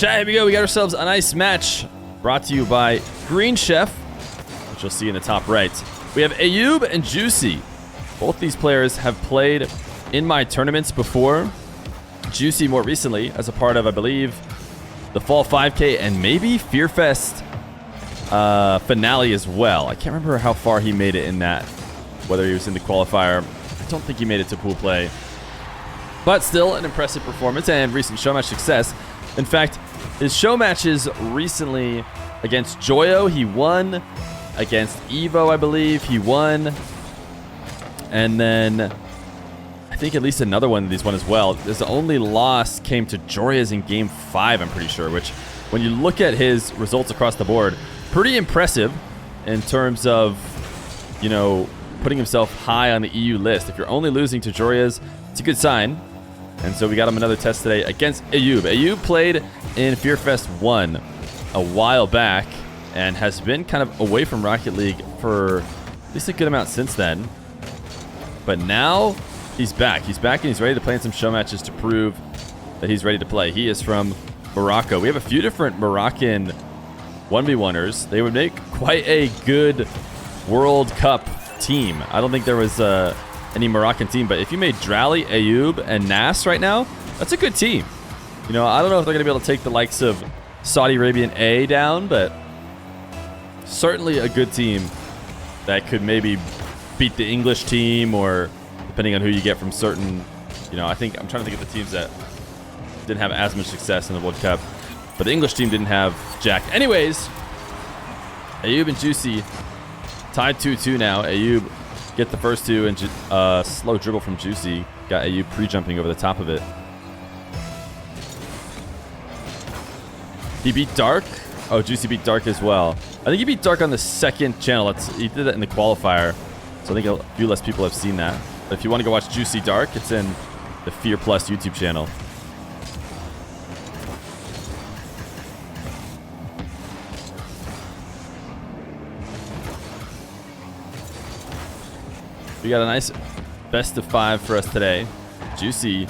Chat, here we go. We got ourselves a nice match brought to you by Green Chef, which you'll see in the top right. We have Ayoub and Juicy. Both these players have played in my tournaments before. Juicy more recently as a part of, I believe, the Fall 5K and maybe Fear Fest finale as well. I can't remember how far he made it in that, whether he was in the qualifier. I don't think he made it to pool play. But still an impressive performance and recent Showmatch success. In fact, his show matches recently against Joyo, he won. Against Evo, I believe, he won. And then I think at least another one of these won as well. His only loss came to Joria's in Game 5, I'm pretty sure, which when you look at his results across the board, pretty impressive in terms of, you know, putting himself high on the EU list. If you're only losing to Joria's, it's a good sign. And so we got him another test today against Ayoub. Ayoub played in Fear Fest 1 a while back and has been kind of away from Rocket League for at least a good amount since then. But now he's back. He's back and he's ready to play in some show matches to prove that he's ready to play. He is from Morocco. We have a few different Moroccan 1v1ers. They would make quite a good World Cup team. I don't think there was any Moroccan team, but if you made Drally, Ayoub, and Nas right now, that's a good team. You know, I don't know if they're going to be able to take the likes of Saudi Arabian A down, but certainly a good team that could maybe beat the English team, or depending on who you get from certain, you know, I'm trying to think of the teams that didn't have as much success in the World Cup, but the English team didn't have Jack. Anyways, Ayoub and Juicy tied 2-2 now. Ayoub get the first two, and slow dribble from Juicy got Ayoub pre-jumping over the top of it. He beat Dark. Oh, Juicy beat Dark as well. I think he beat Dark on the second channel. He did that in the qualifier, so I think a few less people have seen that. But if you want to go watch Juicy Dark, it's in the Fear Plus YouTube channel. We got a nice best of 5 for us today. Juicy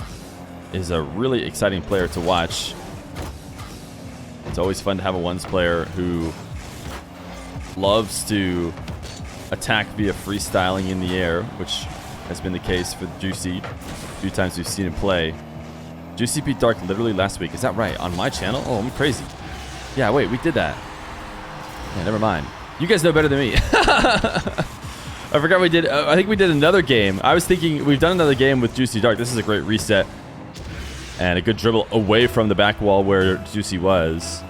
is a really exciting player to watch. It's always fun to have a ones player who loves to attack via freestyling in the air, which has been the case for Juicy a few times we've seen him play. Juicy beat Dark literally last week. Is that right? On my channel? Oh, I'm crazy. Yeah, wait, we did that. Yeah, never mind. You guys know better than me. I forgot we did. I think we did another game. I was thinking we've done another game with Juicy Dark. This is a great reset and a good dribble away from the back wall where Juicy was.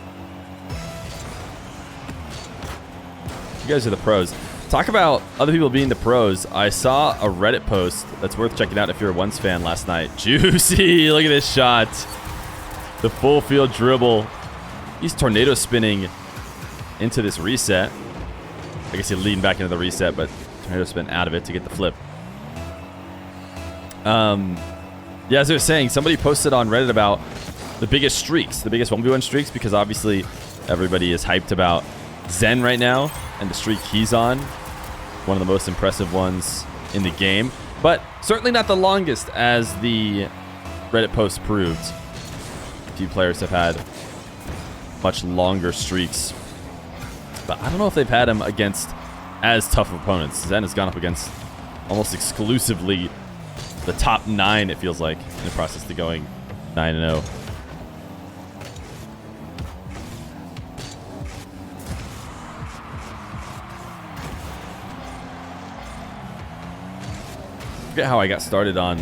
You guys are the pros. Talk about other people being the pros. I saw a Reddit post that's worth checking out if you're a Ones fan last night. Juicy, look at this shot. The full field dribble. He's tornado spinning into this reset. I guess he's leading back into the reset, but tornado spin out of it to get the flip. Yeah, as I was saying, somebody posted on Reddit about the biggest streaks, the biggest 1v1 streaks, because obviously everybody is hyped about Zen right now and the streak he's on. One of the most impressive ones in the game, but certainly not the longest, as the Reddit post proved. A few players have had much longer streaks, but I don't know if they've had him against as tough of opponents. Zen has gone up against almost exclusively the top 9, it feels like, in the process to going 9-0. I forget how I got started on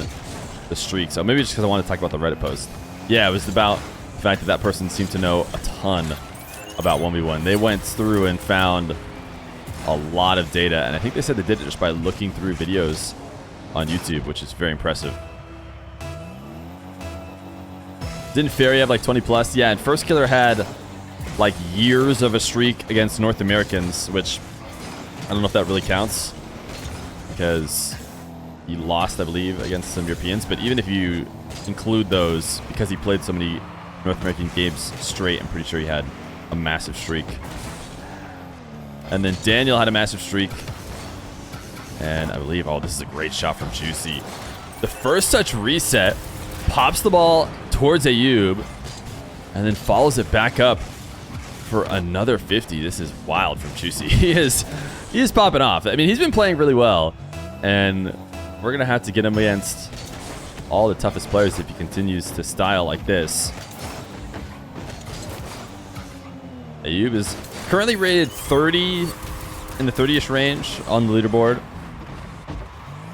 the streak, so maybe just because I wanted to talk about the Reddit post. Yeah, it was about the fact that that person seemed to know a ton about 1v1. They went through and found a lot of data, and I think they said they did it just by looking through videos on YouTube, which is very impressive. Didn't Feer have like 20 plus? Yeah, and First Killer had like years of a streak against North Americans, which I don't know if that really counts because he lost, I believe, against some Europeans. But even if you include those, because he played so many North American games straight, I'm pretty sure he had a massive streak. And then Daniel had a massive streak. And I believe, oh, this is a great shot from Juicy. The first touch reset, pops the ball towards Ayoub, and then follows it back up for another 50. This is wild from Juicy. He is popping off. I mean, he's been playing really well, and we're going to have to get him against all the toughest players if he continues to style like this. Ayoub is currently rated 30, in the 30-ish range on the leaderboard.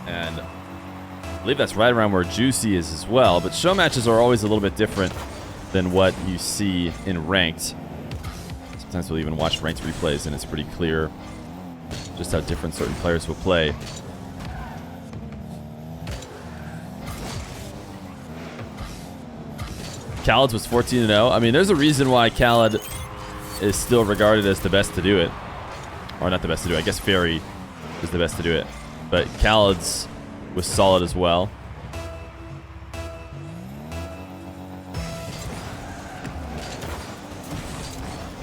And I believe that's right around where Juicy is as well. But show matches are always a little bit different than what you see in ranked. Sometimes we'll even watch ranked replays, and it's pretty clear just how different certain players will play. Khaled's was 14-0. I mean, there's a reason why Khaled is still regarded as the best to do it. Or not the best to do it. I guess Feer is the best to do it. But Khaled's was solid as well.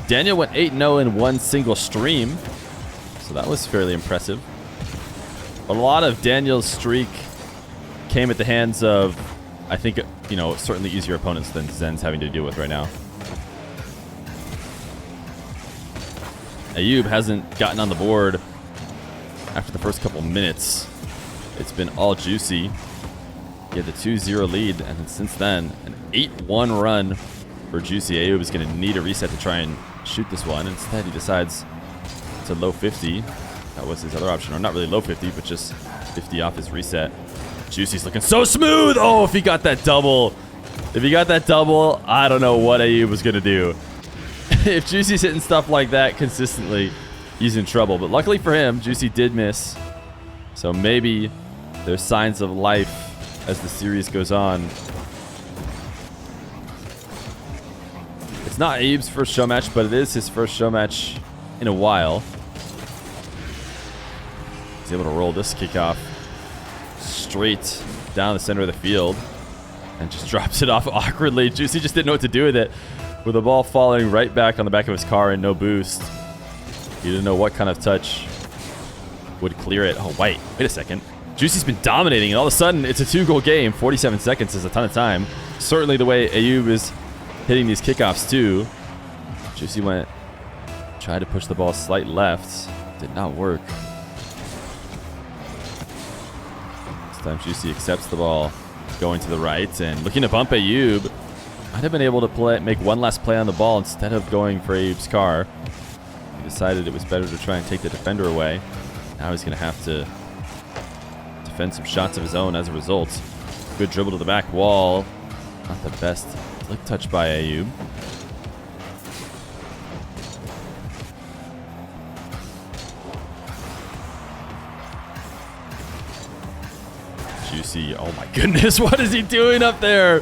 Daniel went 8-0 in one single stream. So that was fairly impressive. A lot of Daniel's streak came at the hands of, I think, you know, certainly easier opponents than Zen's having to deal with right now. Ayoub hasn't gotten on the board after the first couple minutes. It's been all Juicy. He had the 2-0 lead, and since then, an 8-1 run for Juicy. Ayoub is going to need a reset to try and shoot this one. Instead, he decides to low 50. That was his other option. Or not really low 50, but just 50 off his reset. Juicy's looking so smooth. Oh, if he got that double. If he got that double, I don't know what Ayoub was going to do. If Juicy's hitting stuff like that consistently, he's in trouble. But luckily for him, Juicy did miss. So maybe there's signs of life as the series goes on. It's not Ayoub's first show match, but it is his first show match in a while. He's able to roll this kickoff straight down the center of the field and just drops it off awkwardly. Juicy just didn't know what to do with it, with the ball falling right back on the back of his car and no boost. He didn't know what kind of touch would clear it. Oh, wait a second. Juicy's been dominating, and all of a sudden, it's a 2-goal game. 47 seconds is a ton of time. Certainly the way Ayoub is hitting these kickoffs, too. Juicy tried to push the ball slight left. Did not work. This time, Juicy accepts the ball going to the right and looking to bump Ayoub. Might have been able to make one last play on the ball instead of going for Ayoub's car. He decided it was better to try and take the defender away. Now he's going to have to defend some shots of his own as a result. Good dribble to the back wall. Not the best flick touch by Ayoub. Juicy, oh my goodness, what is he doing up there?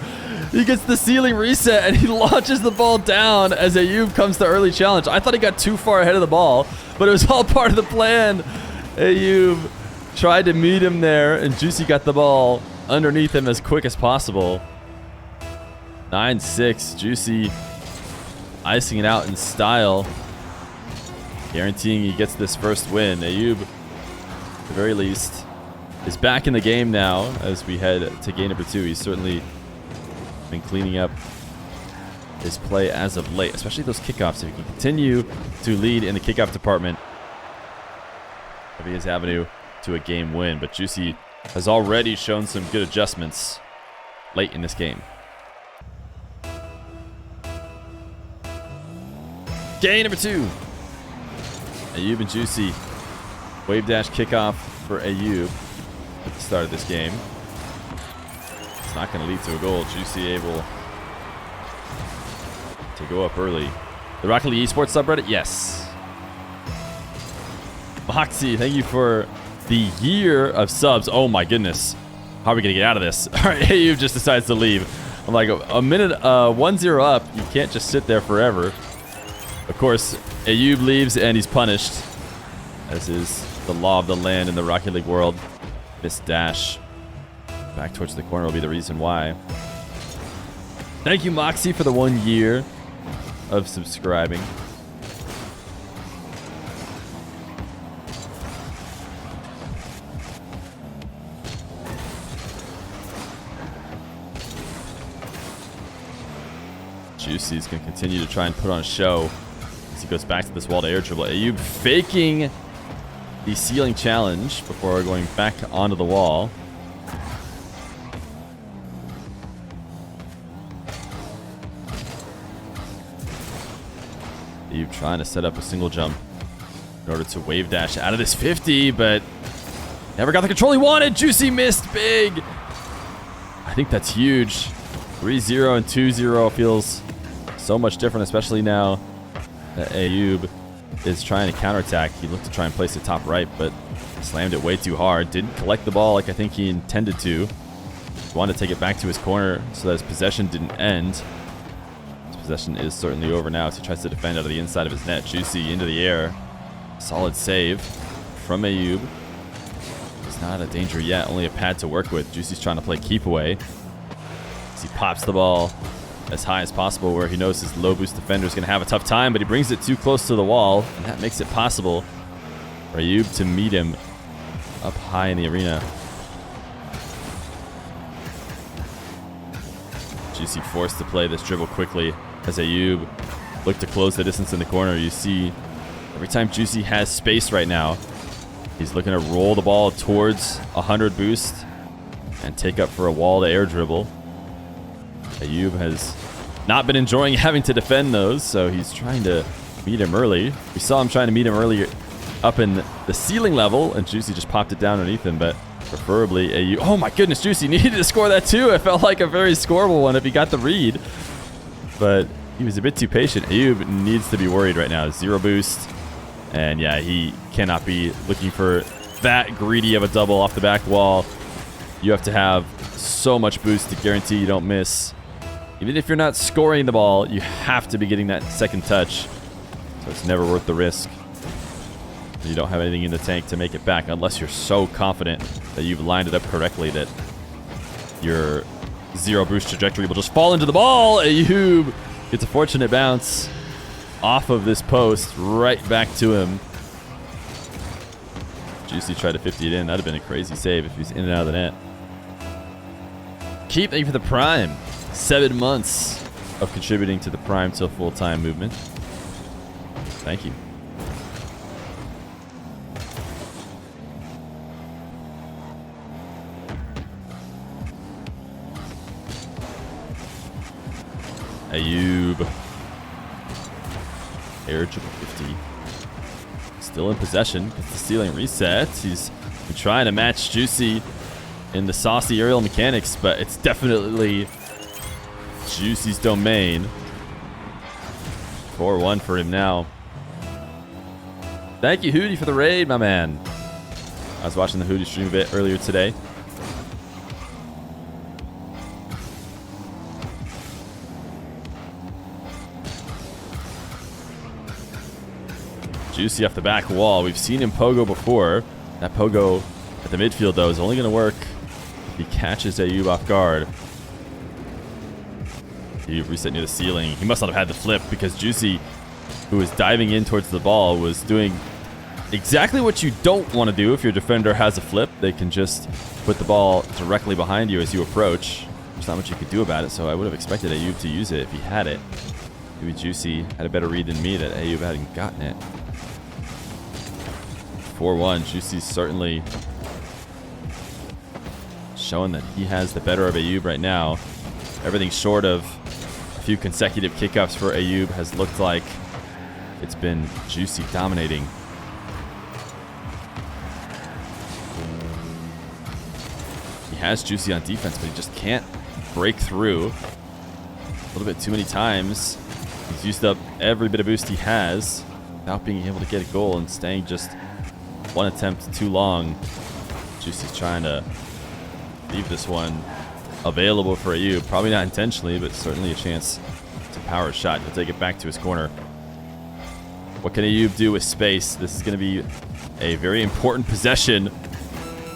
He gets the ceiling reset and he launches the ball down as Ayoub comes to early challenge. I thought he got too far ahead of the ball, but it was all part of the plan. Ayoub tried to meet him there, and Juicy got the ball underneath him as quick as possible. 9-6. Juicy icing it out in style, guaranteeing he gets this first win. Ayoub, at the very least, is back in the game now as we head to game number 2. He's certainly been cleaning up his play as of late, especially those kickoffs. If he can continue to lead in the kickoff department, it'll be his avenue to a game win. But Juicy has already shown some good adjustments late in this game. Game number 2. Ayoub and Juicy. Wave dash kickoff for Ayoub at the start of this game. It's not going to lead to a goal. Juicy able to go up early. The Rocket League Esports subreddit? Yes. Moxie, thank you for the year of subs. Oh my goodness. How are we going to get out of this? All right, Ayoub just decides to leave. I'm like, a minute, 1-0 up. You can't just sit there forever. Of course, Ayoub leaves and he's punished, as is the law of the land in the Rocket League world. This dash back towards the corner will be the reason why. Thank you, Moxie, for the 1 year of subscribing. Juicy's going to continue to try and put on a show as he goes back to this wall to air dribble. Ayoub faking the ceiling challenge before going back onto the wall. Ayoub trying to set up a single jump in order to wave dash out of this 50, but never got the control he wanted. Juicy missed big. I think that's huge. 3-0 and 2-0 feels so much different, especially now that Ayoub is trying to counterattack. He looked to try and place it top right, but slammed it way too hard. Didn't collect the ball like I think he intended to. He wanted to take it back to his corner so that his possession didn't end. His possession is certainly over now as he tries to defend out of the inside of his net. Juicy into the air. Solid save from Ayoub. He's not a danger yet, only a pad to work with. Juicy's trying to play keep away as he pops the ball as high as possible where he knows his low boost defender is going to have a tough time, but he brings it too close to the wall, and that makes it possible for Ayoub to meet him up high in the arena. Juicy forced to play this dribble quickly as Ayoub looked to close the distance in the corner. You see every time Juicy has space right now, he's looking to roll the ball towards 100 boost and take up for a wall to air dribble. Ayoub has not been enjoying having to defend those, so he's trying to meet him early. We saw him trying to meet him earlier up in the ceiling level, and Juicy just popped it down underneath him, but preferably Ayoub. Oh my goodness, Juicy needed to score that too. It felt like a very scoreable one if he got the read, but he was a bit too patient. Ayoub needs to be worried right now. 0 boost, and yeah, he cannot be looking for that greedy of a double off the back wall. You have to have so much boost to guarantee you don't miss. Even if you're not scoring the ball, you have to be getting that second touch. So it's never worth the risk. You don't have anything in the tank to make it back unless you're so confident that you've lined it up correctly that your 0 boost trajectory will just fall into the ball. Ayoub gets a fortunate bounce off of this post right back to him. Juicy tried to 50 it in. That would have been a crazy save if he was in and out of the net. Keep, thank you for the Prime. 7 months of contributing to the Prime to full-time movement. Thank you. Ayoub. Air triple 50. Still in possession. Gets the ceiling resets. He's been trying to match Juicy in the saucy aerial mechanics, but it's definitely Juicy's domain. 4-1 for him now. Thank you, Hootie, for the raid, my man. I was watching the Hootie stream a bit earlier today. Juicy off the back wall. We've seen him pogo before. That pogo at the midfield, though, is only going to work if he catches Ayoub off guard. He reset near the ceiling. He must not have had the flip because Juicy, who was diving in towards the ball, was doing exactly what you don't want to do if your defender has a flip. They can just put the ball directly behind you as you approach. There's not much you could do about it, so I would have expected Ayoub to use it if he had it. Maybe Juicy had a better read than me that Ayoub hadn't gotten it. 4-1. Juicy's certainly showing that he has the better of Ayoub right now. Everything short of a few consecutive kickoffs for Ayoub has looked like it's been Juicy dominating. He has Juicy on defense, but he just can't break through. A little bit too many times. He's used up every bit of boost he has without being able to get a goal and staying just one attempt too long. Juicy's trying to leave this one available for Ayoub. Probably not intentionally, but certainly a chance to power a shot. He'll take it back to his corner. What can Ayoub do with space? This is going to be a very important possession.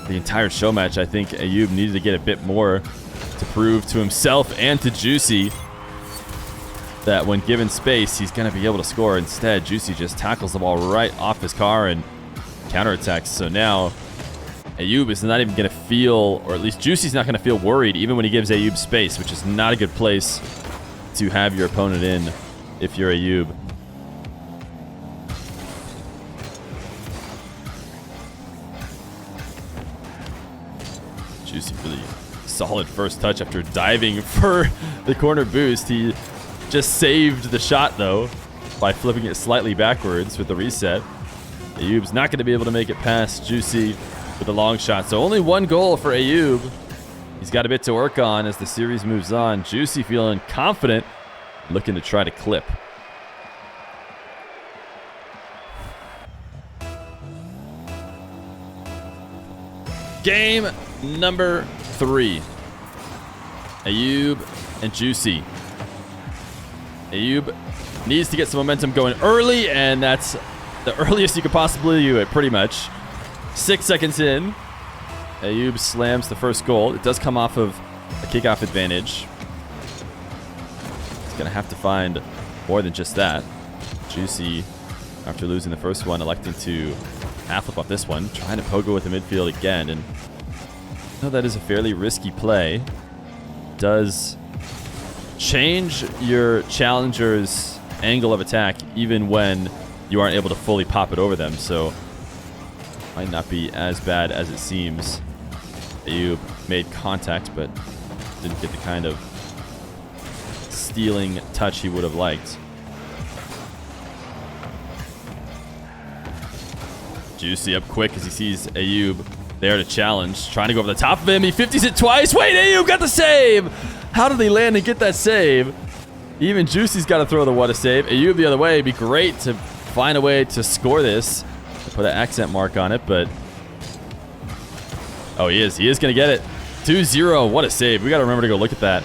The entire show match, I think Ayoub needed to get a bit more to prove to himself and to Juicy that when given space, he's going to be able to score. Instead, Juicy just tackles the ball right off his car and counterattacks. So now Ayoub is not even going to feel, or at least Juicy's not going to feel worried even when he gives Ayoub space, which is not a good place to have your opponent in if you're Ayoub. Juicy really solid first touch after diving for the corner boost. He just saved the shot though by flipping it slightly backwards with the reset. Ayoub's not going to be able to make it past Juicy with a long shot. So only one goal for Ayoub. He's got a bit to work on as the series moves on. Juicy feeling confident, looking to try to clip. Game number 3. Ayoub and Juicy. Ayoub needs to get some momentum going early, and that's the earliest you could possibly do it, pretty much. 6 seconds in, Ayoub slams the first goal. It does come off of a kickoff advantage. He's going to have to find more than just that. Juicy, after losing the first one, electing to half flip off this one, trying to pogo with the midfield again. And I know that is a fairly risky play. Does change your challenger's angle of attack even when you aren't able to fully pop it over them. So might not be as bad as it seems. Ayoub made contact, but didn't get the kind of stealing touch he would have liked. Juicy up quick as he sees Ayoub there to challenge. Trying to go over the top of him. He 50s it twice. Wait, Ayoub got the save! How did he land and get that save? Even Juicy's got to throw the what a save. Ayoub the other way. It'd be great to find a way to score this. Put an accent mark on it, but... Oh, he is. He is going to get it. 2-0. What a save. We got to remember to go look at that.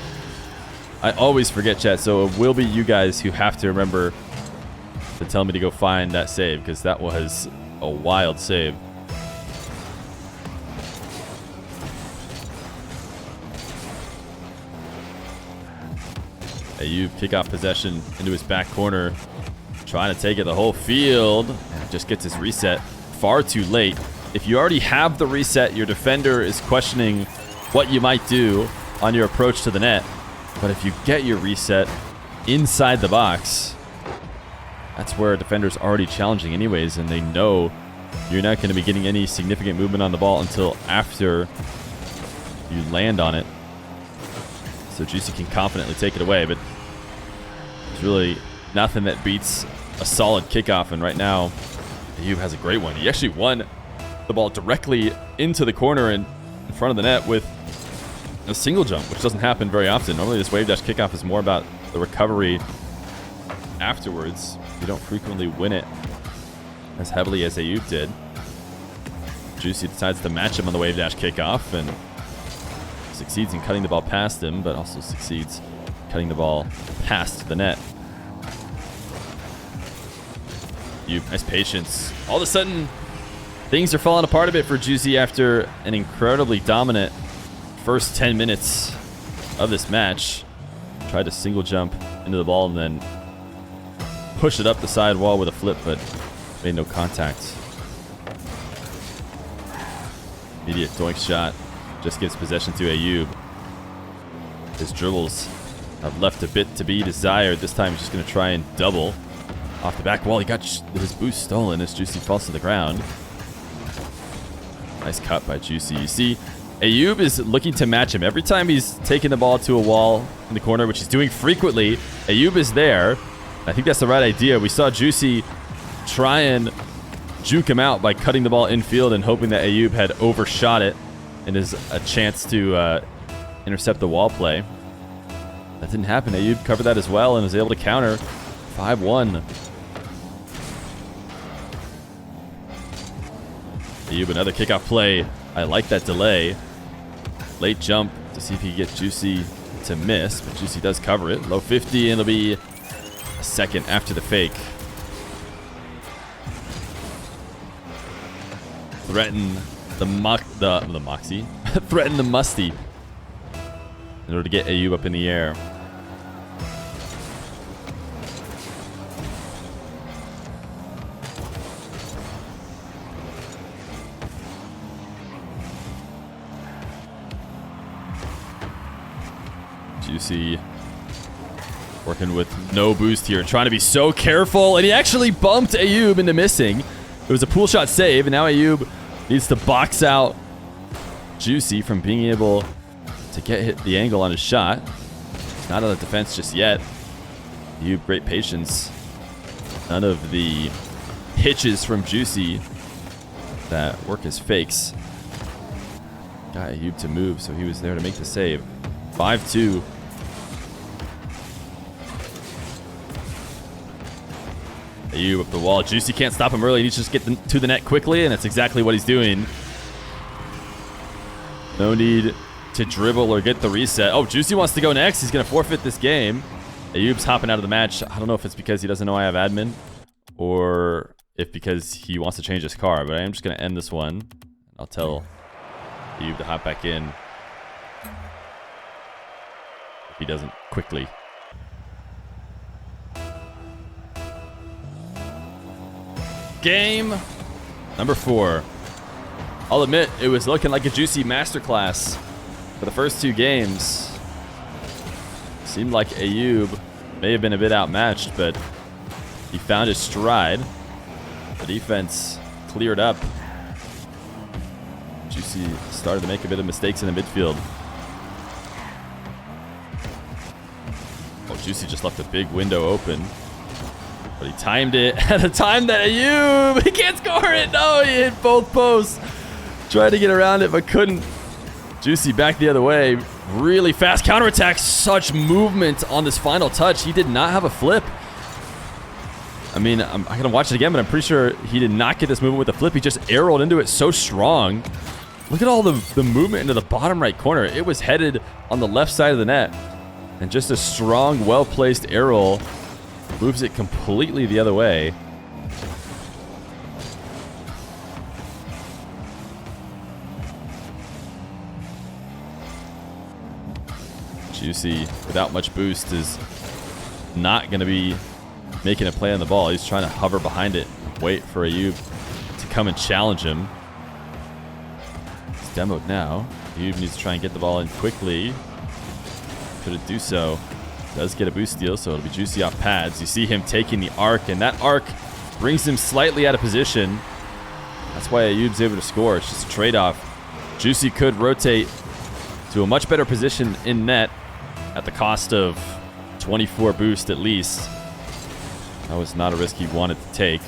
I always forget, chat, so it will be you guys who have to remember to tell me to go find that save, because that was a wild save. Ayoub kick off possession into his back corner, trying to take it the whole field, and just gets his reset far too late. If you already have the reset, your defender is questioning what you might do on your approach to the net. But if you get your reset inside the box, that's where a defender's already challenging anyways, and they know you're not going to be getting any significant movement on the ball until after you land on it. So Juicy can confidently take it away, but there's really nothing that beats a solid kickoff, and right now Ayoub has a great one. He actually won the ball directly into the corner and in front of the net with a single jump, which doesn't happen very often. Normally this wave dash kickoff is more about the recovery afterwards. You don't frequently win it as heavily as Ayoub did. Juicy decides to match him on the wave dash kickoff and succeeds in cutting the ball past him, but also succeeds cutting the ball past the net. Ayoub, nice patience. All of a sudden, things are falling apart a bit for Juicy after an incredibly dominant first 10 minutes of this match. Tried to single jump into the ball and then push it up the side wall with a flip, but made no contact. Immediate doink shot just gives possession to Ayoub. His dribbles have left a bit to be desired. This time he's just going to try and double off the back wall. He got his boost stolen as Juicy falls to the ground. Nice cut by Juicy. You see, Ayoub is looking to match him. Every time he's taking the ball to a wall in the corner, which he's doing frequently, Ayoub is there. I think that's the right idea. We saw Juicy try and juke him out by cutting the ball infield and hoping that Ayoub had overshot it and is a chance to intercept the wall play. That didn't happen. Ayoub covered that as well and was able to counter. 5-1. Ayoub, another kickoff play. I like that delay. Late jump to see if he can get Juicy to miss, but Juicy does cover it. Low 50, and it'll be a second after the fake. Threaten the Moxie. Threaten the Musty in order to get Ayoub up in the air. Juicy Working with no boost here, trying to be so careful, and he actually bumped Ayoub into missing. It was a pool shot save, and now Ayoub needs to box out Juicy from being able to hit the angle on his shot. He's not on the defense just yet. Ayoub, great patience. None of the hitches from Juicy that work as fakes got Ayoub to move, so he was there to make the save. 5-2. Ayoub up the wall. Juicy can't stop him early. He needs to just get to the net quickly, and that's exactly what he's doing. No need to dribble or get the reset. Oh, Juicy wants to go next. He's going to forfeit this game. Ayoub's hopping out of the match. I don't know if it's because he doesn't know I have admin or if because he wants to change his car, but I am just going to end this one. I'll tell Ayoub to hop back in if he doesn't quickly. Game number 4. I'll admit, it was looking like a Juicy masterclass for the first 2 games. Seemed like Ayoub may have been a bit outmatched, but he found his stride. The defense cleared up. Juicy started to make a bit of mistakes in the midfield. Oh, Juicy just left a big window open. But he timed it at a time that Ayoub, he can't score it. No, he hit both posts. Tried to get around it, but couldn't. Juicy back the other way. Really fast counterattack. Such movement on this final touch. He did not have a flip. I mean, I'm going to watch it again, but I'm pretty sure he did not get this movement with a flip. He just arrowed into it so strong. Look at all the movement into the bottom right corner. It was headed on the left side of the net. And just a strong, well-placed arrow moves it completely the other way. Juicy, without much boost, is not going to be making a play on the ball. He's trying to hover behind it, wait for Ayoub to come and challenge him. It's demoed now. Ayoub needs to try and get the ball in quickly. Could it do so? Does get a boost steal, so it'll be Juicy off pads. You see him taking the arc, and that arc brings him slightly out of position. That's why Ayoub's able to score. It's just a trade-off. Juicy could rotate to a much better position in net at the cost of 24 boost at least. That was not a risk he wanted to take.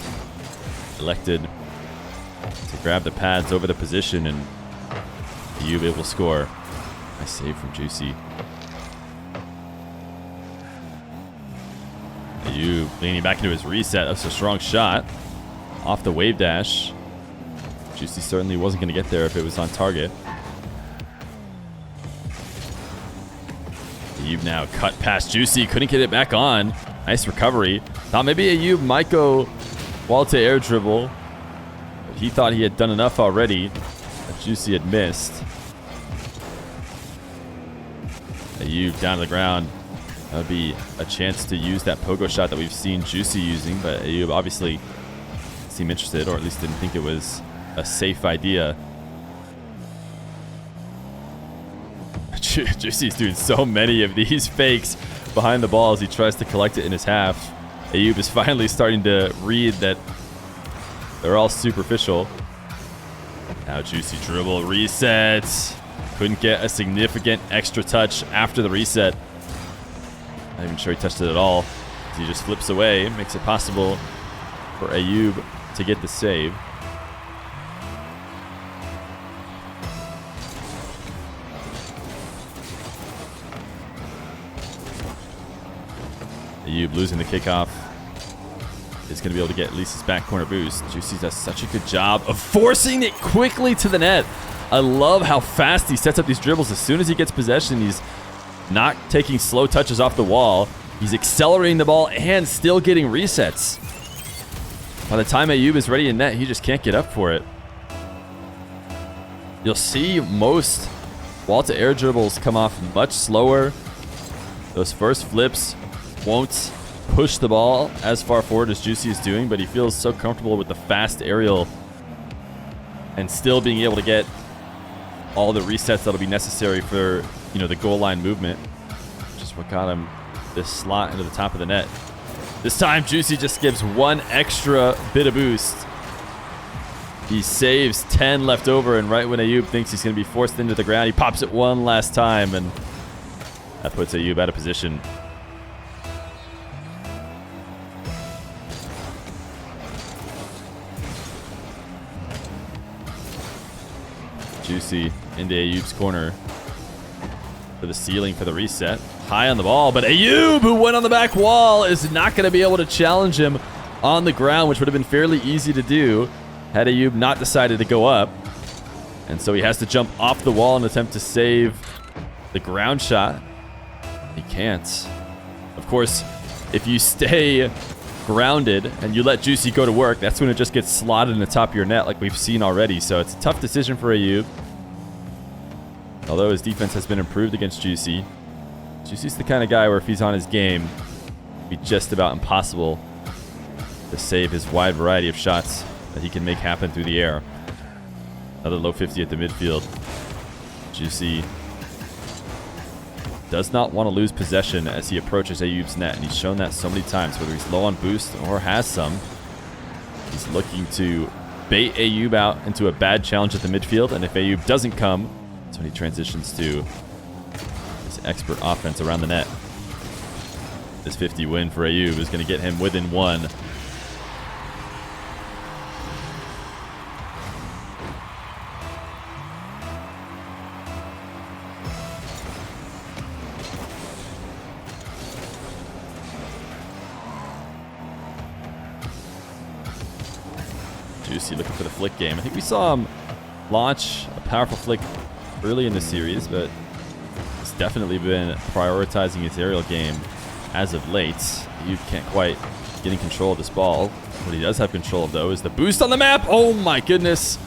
Elected to grab the pads over the position, and Ayoub able to score. Nice save from Juicy. Ayoub leaning back into his reset. That's a strong shot. Off the wave dash. Juicy certainly wasn't going to get there if it was on target. Ayoub now cut past Juicy. Couldn't get it back on. Nice recovery. Thought maybe Ayoub might go wall to air dribble. But he thought he had done enough already that Juicy had missed. Ayoub down to the ground. That would be a chance to use that pogo shot that we've seen Juicy using, but Ayoub obviously didn't seem interested, or at least didn't think it was a safe idea. Juicy's doing so many of these fakes behind the ball as he tries to collect it in his half. Ayoub is finally starting to read that they're all superficial. Now Juicy dribble, resets. Couldn't get a significant extra touch after the reset. Not even sure he touched it at all. He just flips away, makes it possible for Ayoub to get the save. Ayoub losing the kickoff is going to be able to get at least his back corner boost. Juicy does such a good job of forcing it quickly to the net. I love how fast he sets up these dribbles. As soon as he gets possession, he's not taking slow touches off the wall. He's accelerating the ball and still getting resets. By the time Ayoub is ready in net, he just can't get up for it. You'll see most wall to air dribbles come off much slower. Those first flips won't push the ball as far forward as Juicy is doing, but he feels so comfortable with the fast aerial and still being able to get all the resets that'll be necessary for, the goal line movement. Just what got him this slot into the top of the net. This time, Juicy just gives one extra bit of boost. He saves 10 left over, and right when Ayoub thinks he's going to be forced into the ground, he pops it one last time, and that puts Ayoub out of position. Juicy into Ayoub's corner for the ceiling for the reset. High on the ball, but Ayoub, who went on the back wall, is not going to be able to challenge him on the ground, which would have been fairly easy to do had Ayoub not decided to go up. And so he has to jump off the wall and attempt to save the ground shot. He can't. Of course, if you stay grounded and you let Juicy go to work, that's when it just gets slotted in the top of your net like we've seen already. So it's a tough decision for Ayoub. Although his defense has been improved against Juicy. Juicy's the kind of guy where if he's on his game, it'd be just about impossible to save his wide variety of shots that he can make happen through the air. Another low 50 at the midfield. Juicy does not want to lose possession as he approaches Ayoub's net, and he's shown that so many times, whether he's low on boost or has some. He's looking to bait Ayoub out into a bad challenge at the midfield, and if Ayoub doesn't come, that's when he transitions to his expert offense around the net. This 50 win for Ayoub is going to get him within one. Juicy looking for the flick game. I think we saw him launch a powerful flick early in the series, but he's definitely been prioritizing his aerial game as of late. You can't quite get in control of this ball. What he does have control of, though, is the boost on the map. Oh my goodness.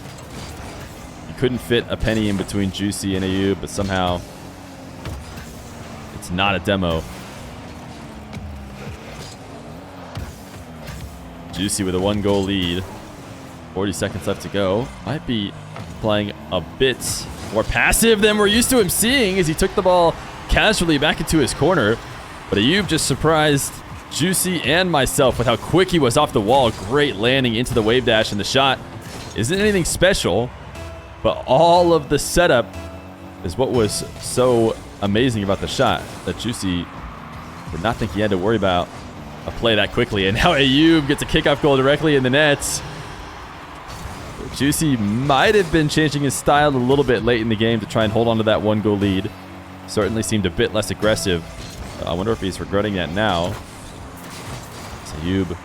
You couldn't fit a penny in between Juicy and Ayoub, but somehow it's not a demo. Juicy with a 1-goal lead. 40 seconds left to go. Might be playing a bit more passive than we're used to him seeing as he took the ball casually back into his corner. But Ayoub just surprised Juicy and myself with how quick he was off the wall. Great landing into the wave dash, and the shot isn't anything special, but all of the setup is what was so amazing about the shot that Juicy did not think he had to worry about a play that quickly. And now Ayoub gets a kickoff goal directly in the nets. Juicy might have been changing his style a little bit late in the game to try and hold on to that 1-goal lead. Certainly seemed a bit less aggressive. I wonder if he's regretting that now. So Ayoub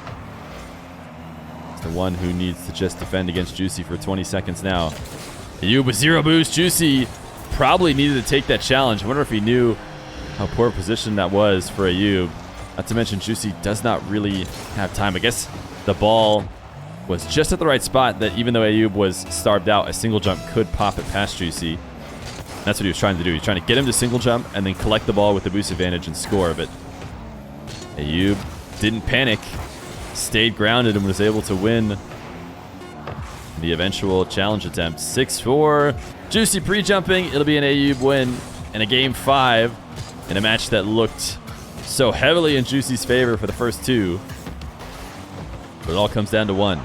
is the one who needs to just defend against Juicy for 20 seconds now. Ayoub with 0 boost. Juicy probably needed to take that challenge. I wonder if he knew how poor a position that was for Ayoub. Not to mention, Juicy does not really have time. I guess the ball was just at the right spot that even though Ayoub was starved out, a single jump could pop it past Juicy. That's what he was trying to do. He was trying to get him to single jump and then collect the ball with the boost advantage and score. But Ayoub didn't panic, stayed grounded, and was able to win the eventual challenge attempt. 6-4. Juicy pre-jumping. It'll be an Ayoub win in a game 5 in a match that looked so heavily in Juicy's favor for the first 2. But it all comes down to 1.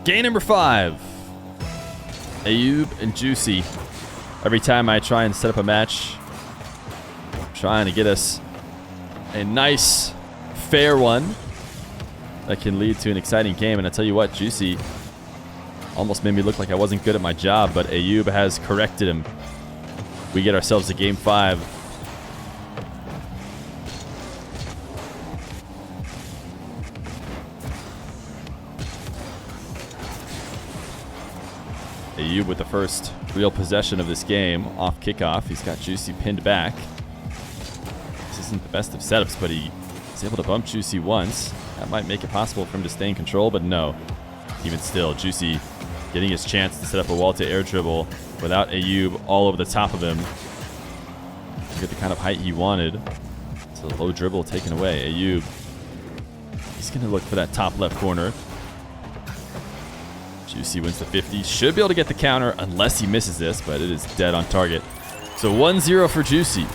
Game number 5. Ayoub and Juicy. Every time I try and set up a match, I'm trying to get us a nice, fair one that can lead to an exciting game. And I tell you what, Juicy almost made me look like I wasn't good at my job, but Ayoub has corrected him. We get ourselves a game 5. Ayoub with the first real possession of this game off kickoff. He's got Juicy pinned back. This isn't the best of setups, but he is able to bump Juicy once. That might make it possible for him to stay in control, but no. Even still, Juicy getting his chance to set up a wall to air dribble without Ayoub all over the top of him. To get the kind of height he wanted. It's a low dribble taken away. Ayoub, he's going to look for that top left corner. Juicy wins the 50. Should be able to get the counter unless he misses this, but it is dead on target. So 1-0 for Juicy.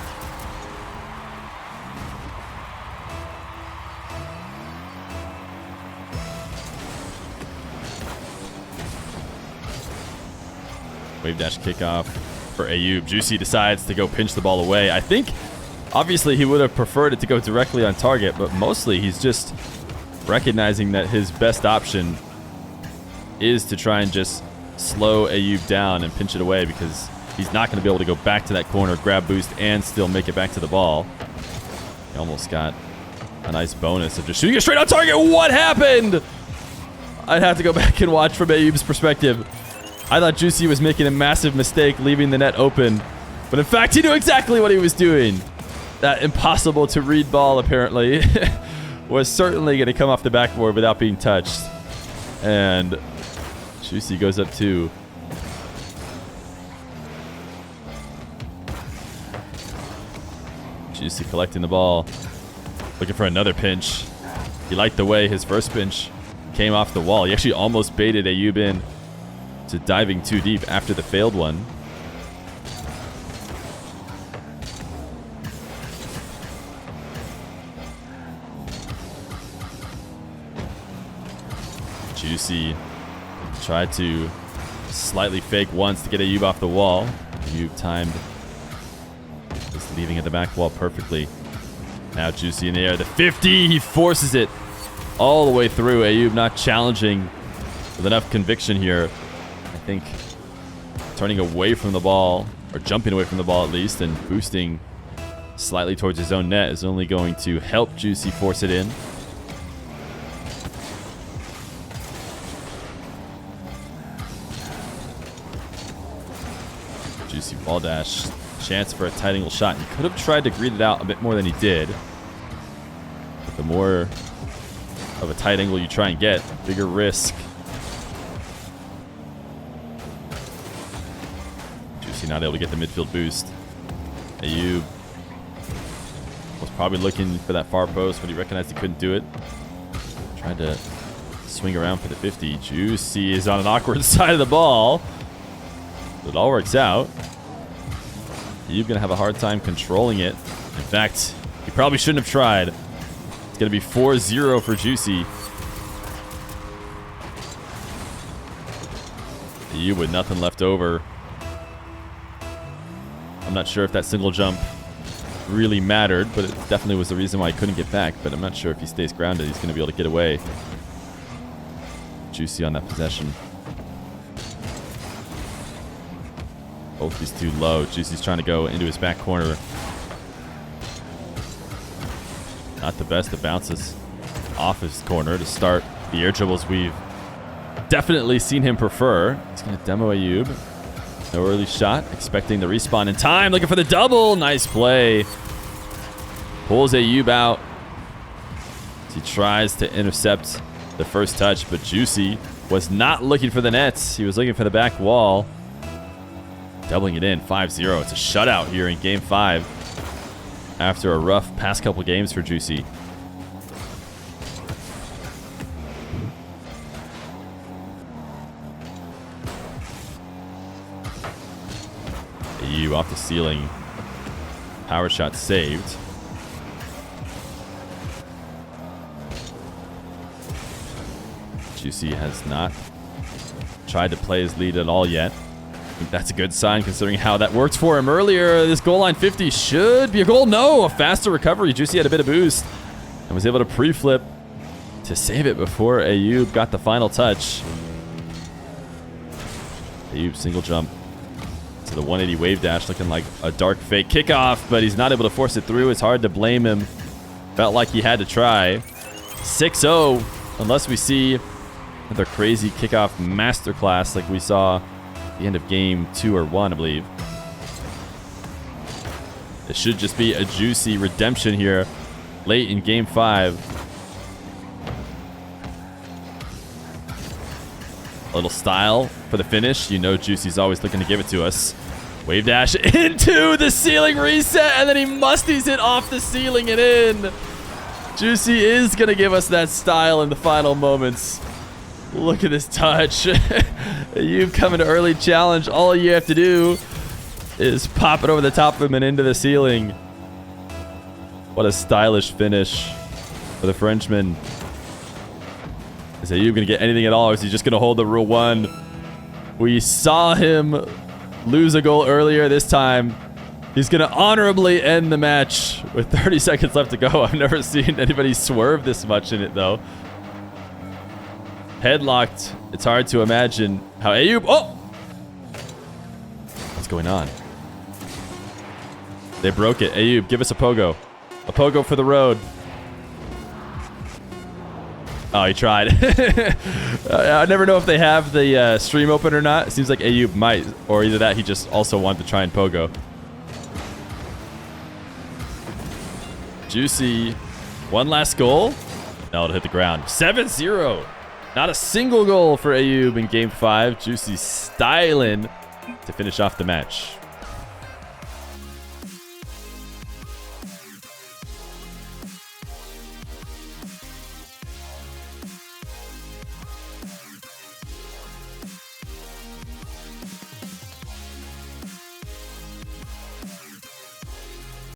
Wave dash kickoff for Ayoub. Juicy decides to go pinch the ball away. I think, obviously, he would have preferred it to go directly on target, but mostly he's just recognizing that his best option is to try and just slow Ayoub down and pinch it away because he's not going to be able to go back to that corner, grab boost, and still make it back to the ball. He almost got a nice bonus of just shooting it straight on target. What happened? I'd have to go back and watch from Ayoub's perspective. I thought Juicy was making a massive mistake leaving the net open, but in fact, he knew exactly what he was doing. That impossible to read ball, apparently, was certainly going to come off the backboard without being touched. And Juicy goes up 2. Juicy collecting the ball, looking for another pinch. He liked the way his first pinch came off the wall. He actually almost baited Ayoub in to diving too deep after the failed one. Juicy tried to slightly fake once to get Ayoub off the wall. Ayoub timed just leaving at the back wall perfectly. Now Juicy in the air. The 50, he forces it all the way through. Ayoub not challenging with enough conviction here. I think turning away from the ball, or jumping away from the ball at least, and boosting slightly towards his own net is only going to help Juicy force it in. Juicy ball dash. Chance for a tight angle shot. He could have tried to greet it out a bit more than he did. But the more of a tight angle you try and get, bigger risk. Juicy not able to get the midfield boost. Ayoub was probably looking for that far post, but he recognized he couldn't do it. Tried to swing around for the 50. Juicy is on an awkward side of the ball. It all works out. Ayoub gonna have a hard time controlling it. In fact, he probably shouldn't have tried. It's gonna be 4-0 for Juicy. Ayoub with nothing left over. I'm not sure if that single jump really mattered, but it definitely was the reason why he couldn't get back. But I'm not sure if he stays grounded, he's gonna be able to get away. Juicy on that possession. Both these too low. Juicy's trying to go into his back corner. Not the best of bounces off his corner to start the air dribbles we've definitely seen him prefer. He's going to demo Ayoub. No early shot. Expecting the respawn in time. Looking for the double. Nice play. Pulls Ayoub out. He tries to intercept the first touch, but Juicy was not looking for the nets. He was looking for the back wall. Doubling it in, 5-0. It's a shutout here in Game 5 after a rough past couple games for Juicy. Ayoub off the ceiling. Power shot saved. Juicy has not tried to play his lead at all yet. That's a good sign considering how that worked for him earlier. This goal line 50 should be a goal. No, a faster recovery. Juicy had a bit of boost and was able to pre-flip to save it before Ayoub got the final touch. Ayoub single jump to the 180 wave dash, looking like a dark fake kickoff, but he's not able to force it through. It's hard to blame him. Felt like he had to try. 6-0, unless we see another crazy kickoff masterclass like we saw the end of Game 2 or 1, I believe. It should just be a Juicy redemption here late in Game 5. A little style for the finish. You know Juicy's always looking to give it to us. Wave dash into the ceiling reset, and then he musties it off the ceiling and in. Juicy is going to give us that style in the final moments. Look at this touch. You coming to early challenge. All you have to do is pop it over the top of him and into the ceiling. What a stylish finish for the Frenchman. Is Ayoub going to get anything at all, or is he just going to hold the rule one? We saw him lose a goal earlier. This time, he's going to honorably end the match with 30 seconds left to go. I've never seen anybody swerve this much in it, though. Headlocked. It's hard to imagine how Ayoub... Oh! What's going on? They broke it. Ayoub, give us a pogo. A pogo for the road. Oh, he tried. I never know if they have the stream open or not. It seems like Ayoub might. Or either that, he just also wanted to try and pogo. Juicy. One last goal. Now it'll hit the ground. 7-0. Not a single goal for Ayoub in Game 5. Juicy styling to finish off the match.